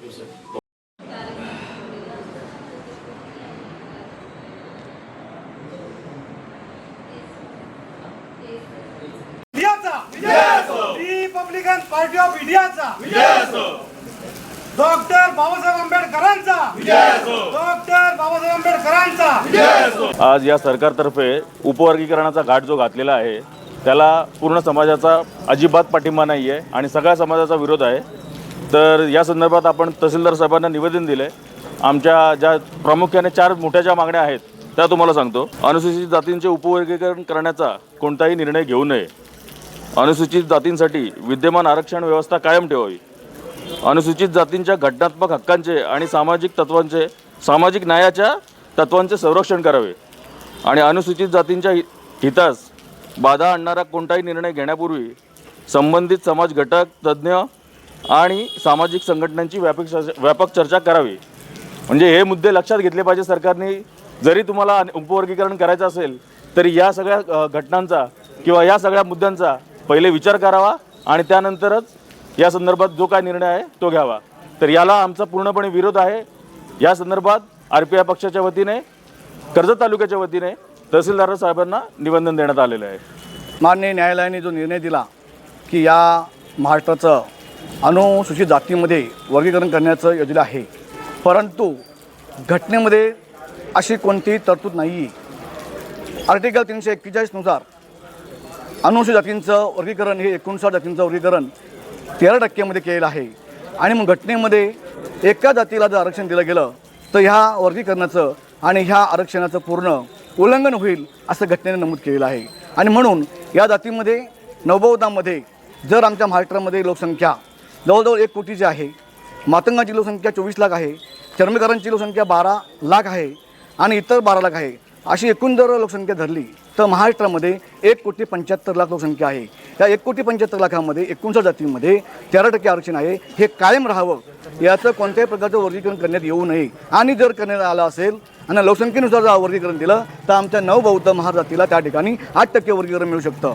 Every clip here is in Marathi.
रिपब्लिकन पार्टी ऑफ इंडियाचा डॉक्टर बाबासाहेब आंबेडकरांचा डॉक्टर बाबासाहेब आंबेडकरांचा। आज या सरकारतर्फे उपवर्गीकरणाचा घाट जो घातलेला आहे त्याला पूर्ण समाजाचा अजिबात पाठिंबा नाही आहे आणि सगळ्या समाजाचा विरोध आहे। तर या संदर्भात आपण तहसीलदार साहेबांना निवेदन दिले। आमच्या ज्या प्रामुख्याने 4 मोठ्या ज्या मागण्या आहेत त्या तुम्हाला सांगतो। अनुसूचित जातींचे उपवर्गीकरण करण्याचा कोणताही निर्णय घेऊ नये। अनुसूचित जातींसाठी विद्यमान आरक्षण व्यवस्था कायम ठेवावी। अनुसूचित जातींच्या घटनात्मक हक्कांचे आणि सामाजिक न्यायाच्या तत्वांचे संरक्षण करावे आणि अनुसूचित जातींच्या हितास बाधा आणणारा कोणताही निर्णय घेण्यापूर्वी संबंधित समाज घटक, तज्ज्ञ आणि सामाजिक संघटनांची व्यापक चर्चा करावी। म्हणजे हे मुद्दे लक्षात घेतले पाहिजे सरकारने। जरी तुम्हाला उपवर्गीकरण करायचं असेल तरी या सगळ्या घटनांचा किंवा या सगळ्या मुद्द्यांचा पहिले विचार करावा आणि त्यानंतरच या संदर्भात जो काय निर्णय आहे तो घ्यावा। तर याला आमचा पूर्णपणे विरोध आहे। या संदर्भात RPI पक्षाच्या वतीने कर्जत तालुक्याच्या वतीने तहसीलदार साहेबांना निवेदन देण्यात आलेलं आहे। माननीय न्यायालयाने जो निर्णय दिला की या महाराष्ट्राचं अनुसूचित जातीमध्ये वर्गीकरण करण्याचं योजना आहे, परंतु घटनेमध्ये अशी कोणतीही तरतूद नाही। आर्टिकल 341 नुसार अनुसूचित जातींचं वर्गीकरण हे 59 जातींचं वर्गीकरण 13% मध्ये केलेलं आहे आणि मग घटनेमध्ये एका जातीला जर आरक्षण दिलं गेलं तर ह्या वर्गीकरणाचं आणि ह्या आरक्षणाचं पूर्ण उल्लंघन होईल असं घटनेने नमूद केलेलं आहे। आणि म्हणून या जातीमध्ये नवबौद्धांमध्ये जर आमच्या महाराष्ट्रामध्ये लोकसंख्या जवळजवळ 1 कोटीची आहे, मातंगांची लोकसंख्या 24 लाख आहे, चर्मकारांची लोकसंख्या 12 लाख आहे आणि इतर 12 लाख आहे, अशी एकूण जर लोकसंख्या धरली तर महाराष्ट्रामध्ये 1,75,00,000 लोकसंख्या आहे। या 1,75,00,000 59 जातींमध्ये 13% आरक्षण आहे। हे कायम राहावं, याचं कोणत्याही प्रकारचं वर्गीकरण करण्यात येऊ नये आणि जर करण्यात आलं असेल आणि लोकसंख्येनुसार जर वर्गीकरण दिलं तर आमच्या नवबौद्ध महार जातीला त्या ठिकाणी 8% वर्गीकरण मिळू शकतं,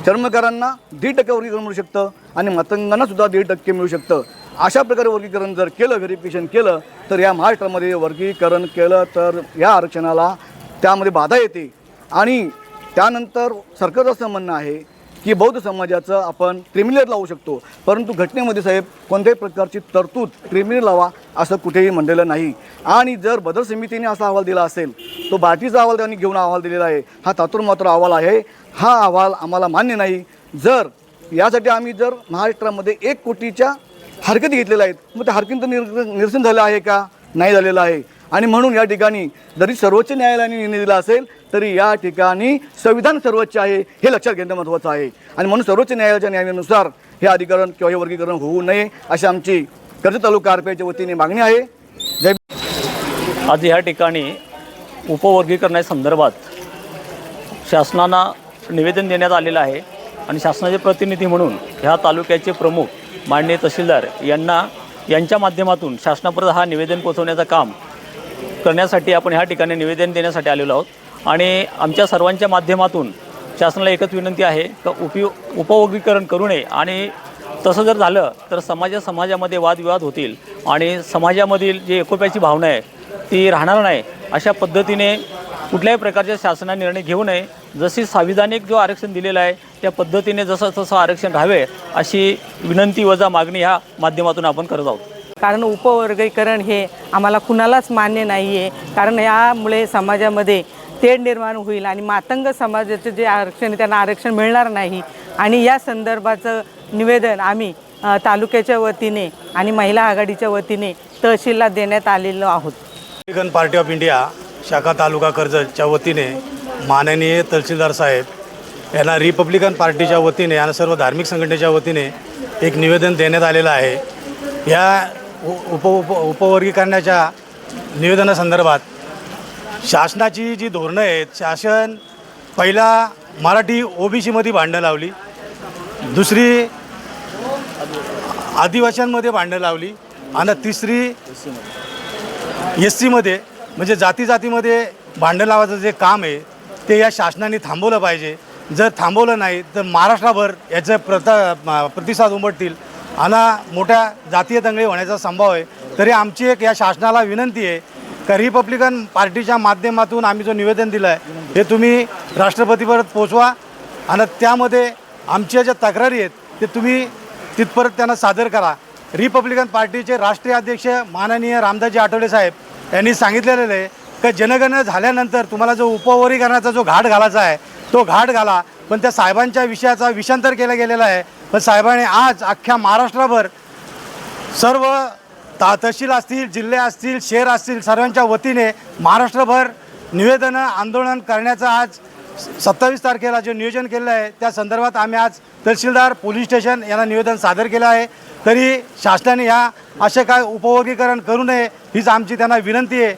चर्मकारांना 1.5% वर्गीकरण मिळू शकतं आणि मातंगांना सुद्धा 1.5% मिळू शकतं। अशा प्रकारे वर्गीकरण जर केलं, व्हेरिफिकेशन केलं तर या महाराष्ट्रामध्ये वर्गीकरण केलं तर या आरक्षणाला त्यामध्ये बाधा येते। आणि त्यानंतर सरकारचं असं म्हणणं आहे की बौद्ध समाजाचं आपण क्रिमिनल लावू शकतो, परंतु घटनेमध्ये साहेब कोणत्याही प्रकारची तरतूद क्रिमिनल लावा असं कुठेही म्हणलेलं नाही। आणि जर बदल समितीने असा अहवाल दिला असेल तो बाकीचा अहवाल त्यांनी घेऊन अहवाल दिलेला आहे, हा तातुरमात्र अहवाल आहे, हा अहवाल आम्हाला मान्य नाही। जर यासाठी आम्ही जर महाराष्ट्रामध्ये 1 कोटीच्या हरकती घेतलेल्या आहेत, मग त्या हरकतींचं निरसन झालं आहे का? नाही झालेलं आहे। आणि म्हणून या ठिकाणी जरी सर्वोच्च न्यायालयाने निर्णय दिला असेल तरी या ठिकाणी संविधान सर्वोच्च आहे हे लक्षात घेणं महत्त्वाचं आहे आणि म्हणून सर्वोच्च न्यायालयाच्या निर्णयानुसार हे अधिकरण किंवा हे वर्गीकरण होऊ नये अशी आमची कर्जत तालुका RPIच्या वतीने मागणी आहे। जय। आज या ठिकाणी उपवर्गीकरणासंदर्भात शासनाला निवेदन देण्यात आलेलं आहे आणि शासनाचे प्रतिनिधी म्हणून ह्या तालुक्याचे प्रमुख माननीय तहसीलदार यांच्या माध्यमातून शासनापर्यंत हा निवेदन पोहोचवण्याचं काम करण्यासाठी आपण ह्या ठिकाणी निवेदन देण्यासाठी आलेलो आहोत। आणि आमच्या सर्वांच्या माध्यमातून शासनाला एकच विनंती आहे की उपवर्गीकरण करू नये आणि तसं जर झालं तर समाजामध्ये वादविवाद होतील आणि समाजामधील जी एकोप्याची भावना आहे ती राहणार नाही। अशा पद्धतीने कुठल्याही प्रकारच्या शासनाने निर्णय घेऊ नये। जशी संविधानिक जो आरक्षण दिलेलं आहे त्या पद्धतीने जसं तसं आरक्षण राहावे अशी विनंती वजा मागणी ह्या माध्यमातून आपण करत आहोत। कारण उपवर्गीकरण हे आम्हाला कुणालाच मान्य नाही आहे, कारण यामुळे समाजामध्ये तेढ निर्माण होईल आणि मातंग समाजाचे जे आरक्षण आहे त्यांना आरक्षण मिळणार नाही। आणि या संदर्भाचं निवेदन आम्ही तालुक्याच्या वतीने आणि महिला आघाडीच्या वतीने तहसीलला देण्यात आलेलो आहोत। रिपब्लिकन पार्टी ऑफ इंडिया शाखा तालुका कर्जतच्या वतीने माननीय तहसीलदार साहेब यांना रिपब्लिकन पार्टीच्या वतीने आणि सर्व धार्मिक संघटनेच्या वतीने एक निवेदन देण्यात आलेलं आहे। या उपवर्गीकरणाच्या निवेदनासंदर्भात शासनाची जी धोरणं आहेत, शासन पहिला मराठी OBCमध्ये भांडणं लावली, दुसरी आदिवासींमध्ये भांडणं लावली आणि तिसरी SCमध्ये म्हणजे जातीमध्ये भांडण लावायचं जे काम आहे ते या शासनाने थांबवलं पाहिजे। जर थांबवलं नाही तर महाराष्ट्रभर याचे प्रतिसाद उमटतील आणि मोठ्या जातीय दंगली होण्याचा संभव आहे। तरी आमची एक या शासनाला विनंती आहे का रिपब्लिकन पार्टीच्या माध्यमातून आम्ही जो निवेदन दिलं आहे हे तुम्ही राष्ट्रपतीपर्यंत पोचवा आणि त्यामध्ये आमच्या ज्या तक्रारी आहेत ते तुम्ही तिथपर्यंत त्यांना सादर करा. रिपब्लिकन पार्टीचे राष्ट्रीय अध्यक्ष माननीय रामदासजी आठवले साहेब यांनी सांगितलेलं आहे की जनगणना झाल्यानंतर तुम्हाला जो उपवर्गीकरणाचा जो घाट घालायचा आहे तो घाट घाला. पण त्या साहेबांच्या विषयाचा विषांतर केला गेलेला आहे. पण साहेबांनी आज अख्ख्या महाराष्ट्राभर सर्व तहसील असतील, जिल्हे असतील, शहर असतील, सर्वांच्या वतीने महाराष्ट्रभर निवेदनं आंदोलन करण्याचं आज 27 तारखेला जे नियोजन केलेलं आहे त्या संदर्भात आम्ही आज तहसीलदार, पोलीस स्टेशन यांना निवेदन सादर केलं आहे. तरी शासनाने असे काय उपवर्गीकरण करू नये हीच आमची त्यांना विनंती आहे.